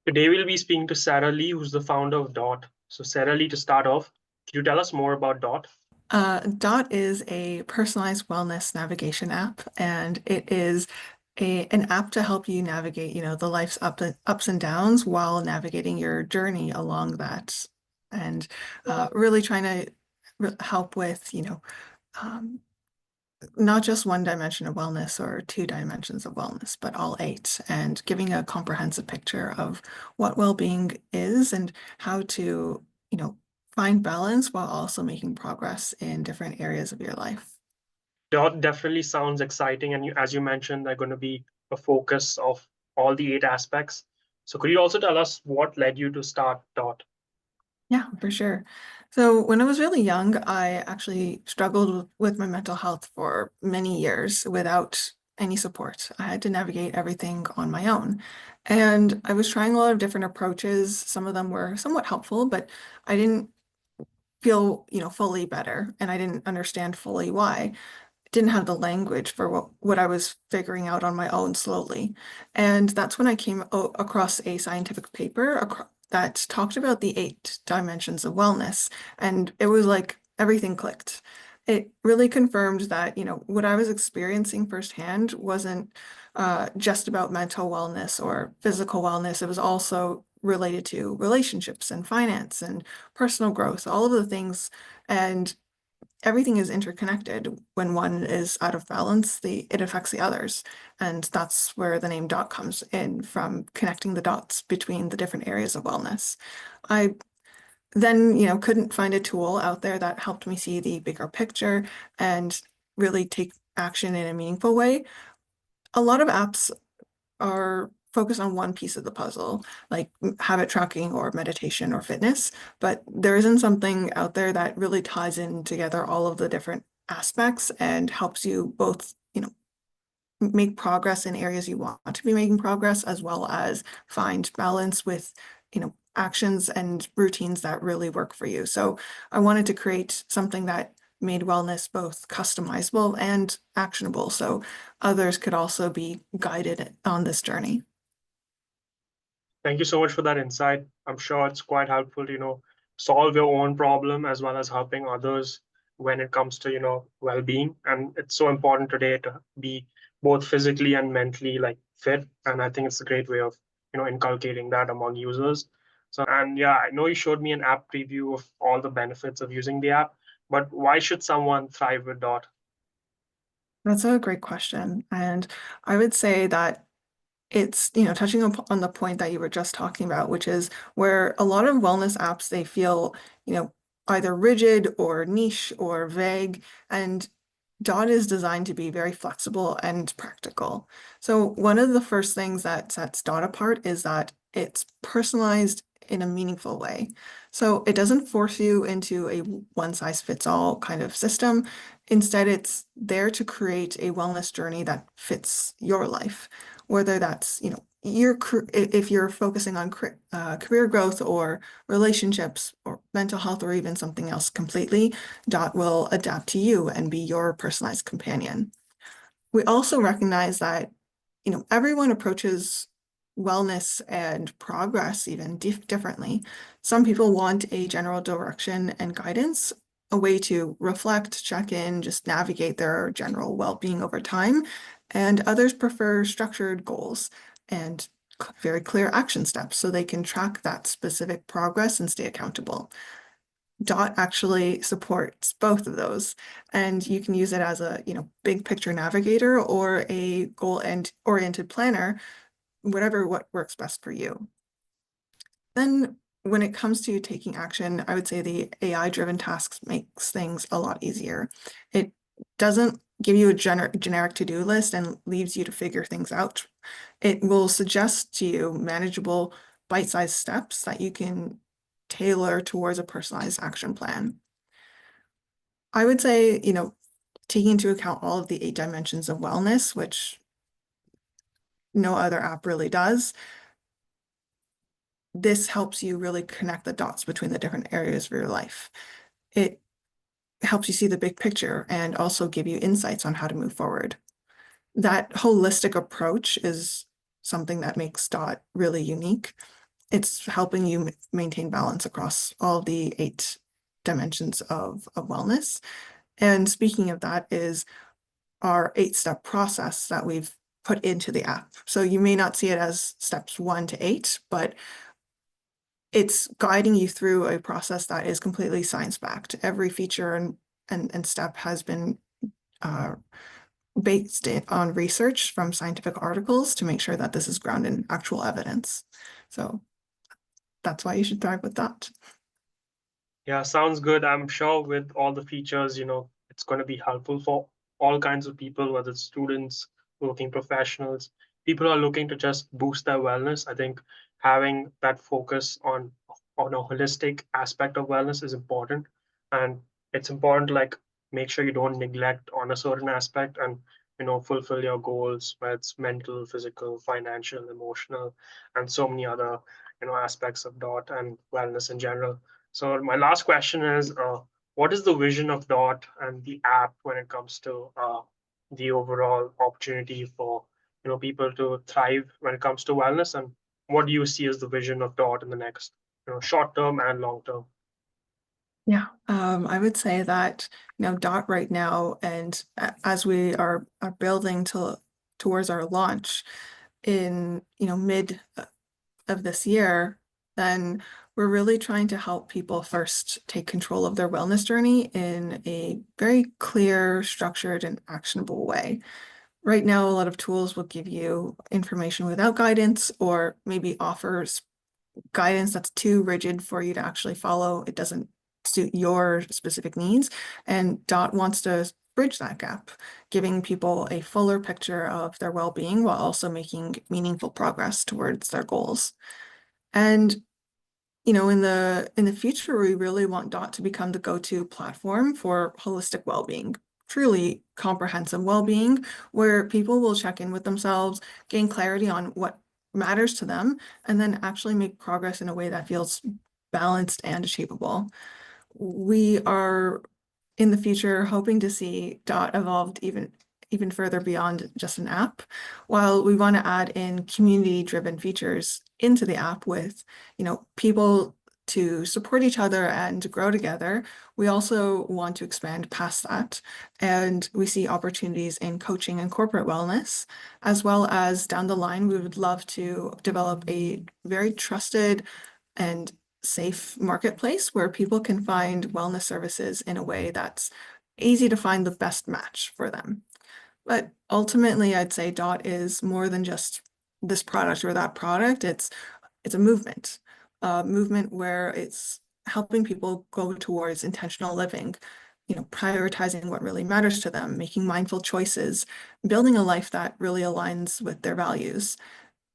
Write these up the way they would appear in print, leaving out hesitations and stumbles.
Today we'll be speaking to Sarah Lee, who's the founder of Dot. So, Sarah Lee, to start off, could you tell us more about Dot? Dot is a personalized wellness navigation app, and it is an app to help you navigate, the life's ups and downs while navigating your journey along that, and really trying to help with, um, not just one dimension of wellness or two dimensions of wellness, but all eight, and giving a comprehensive picture of what well-being is and how to, find balance while also making progress in different areas of your life. Dot definitely sounds exciting, and as you mentioned, they're going to be a focus of all the eight aspects. So, could you also tell us what led you to start Dot? Yeah, for sure. So when I was really young, I actually struggled with my mental health for many years without any support. I had to navigate everything on my own. And I was trying a lot of different approaches. Some of them were somewhat helpful, but I didn't feel, fully better, and I didn't understand fully why. Didn't have the language for what I was figuring out on my own slowly. And that's when I came across a scientific paper that talked about the eight dimensions of wellness. And it was like everything clicked. It really confirmed that, what I was experiencing firsthand wasn't just about mental wellness or physical wellness. It was also related to relationships and finance and personal growth, all of the things. And everything is interconnected. When one is out of balance, it affects the others. And that's where the name dot comes in, from connecting the dots between the different areas of wellness. I then, couldn't find a tool out there that helped me see the bigger picture and really take action in a meaningful way. A lot of apps are focused on one piece of the puzzle, like habit tracking or meditation or fitness, but there isn't something out there that really ties in together all of the different aspects and helps you both, make progress in areas you want to be making progress, as well as find balance with, actions and routines that really work for you. So I wanted to create something that made wellness both customizable and actionable, so others could also be guided on this journey. Thank you so much for that insight. I'm sure it's quite helpful to, solve your own problem as well as helping others when it comes to, well-being. And it's so important today to be both physically and mentally like fit. And I think it's a great way of, inculcating that among users. So, and yeah, I know you showed me an app preview of all the benefits of using the app, but why should someone thrive with Dot? That's a great question. And I would say that it's, touching on the point that you were just talking about, which is where a lot of wellness apps, they feel, either rigid or niche or vague. And Dot is designed to be very flexible and practical. So one of the first things that sets Dot apart is that it's personalized in a meaningful way. So it doesn't force you into a one size fits all kind of system. Instead, it's there to create a wellness journey that fits your life, whether that's, if you're focusing on career growth or relationships or mental health or even something else completely. Dot will adapt to you and be your personalized companion. We also recognize that, everyone approaches wellness and progress even differently. Some people want a general direction and guidance, a way to reflect, check in, just navigate their general well-being over time. And others prefer structured goals and very clear action steps so they can track that specific progress and stay accountable. Dot actually supports both of those, and you can use it as a, big picture navigator or a goal and oriented planner, whatever what works best for you. Then when it comes to taking action, I would say the AI-driven tasks makes things a lot easier. It doesn't give you a generic to-do list and leaves you to figure things out. It will suggest to you manageable bite-sized steps that you can tailor towards a personalized action plan. I would say, taking into account all of the eight dimensions of wellness, which no other app really does, this helps you really connect the dots between the different areas of your life. It helps you see the big picture and also give you insights on how to move forward. That holistic approach is something that makes Dot really unique. it's helping you maintain balance across all the 8 dimensions of wellness. And speaking of that is our 8-step process that we've put into the app. So you may not see it as steps 1 to 8, but it's guiding you through a process that is completely science-backed. Every feature and step has been based on research from scientific articles to make sure that this is grounded in actual evidence. So that's why you should thrive with that. Yeah, sounds good. I'm sure with all the features, it's going to be helpful for all kinds of people, whether it's students, working professionals, people who are looking to just boost their wellness. I think having that focus on a holistic aspect of wellness is important. And it's important to like make sure you don't neglect on a certain aspect and fulfill your goals, whether it's mental, physical, financial, emotional, and so many other aspects of DOT and wellness in general. So my last question is, what is the vision of DOT and the app when it comes to the overall opportunity for people to thrive when it comes to wellness, and what do you see as the vision of DOT in the next short term and long term? Yeah, I would say that DOT right now, and as we are building towards our launch in mid of this year, then we're really trying to help people first take control of their wellness journey in a very clear, structured, and actionable way. Right now, a lot of tools will give you information without guidance, or maybe offers guidance that's too rigid for you to actually follow. It doesn't suit your specific needs. And DOT wants to bridge that gap, giving people a fuller picture of their well-being while also making meaningful progress towards their goals. And in the future, we really want DOT to become the go-to platform for holistic well-being, truly comprehensive well-being, where people will check in with themselves, gain clarity on what matters to them, and then actually make progress in a way that feels balanced and achievable. We are in the future hoping to see DOT evolved even further beyond just an app, while we want to add in community-driven features into the app with, people to support each other and grow together. We also want to expand past that, and we see opportunities in coaching and corporate wellness, as well as down the line, we would love to develop a very trusted and safe marketplace where people can find wellness services in a way that's easy to find the best match for them. But ultimately, I'd say DOT is more than just this product or that product. It's a movement where it's helping people go towards intentional living, prioritizing what really matters to them, making mindful choices, building a life that really aligns with their values.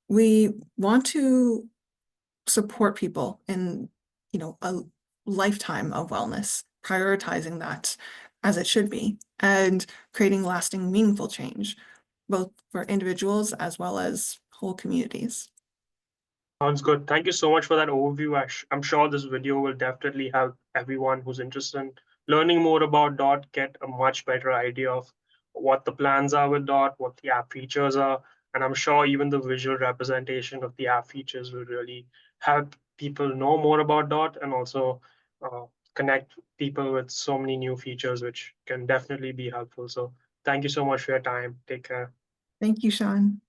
We want to support people in, a lifetime of wellness, prioritizing that as it should be, and creating lasting, meaningful change, both for individuals as well as whole communities. Sounds good. Thank you so much for that overview. I'm sure this video will definitely help everyone who's interested in learning more about DOT get a much better idea of what the plans are with DOT, what the app features are, and I'm sure even the visual representation of the app features will really help people know more about DOT and also connect people with so many new features, which can definitely be helpful. So thank you so much for your time. Take care. Thank you, Sean.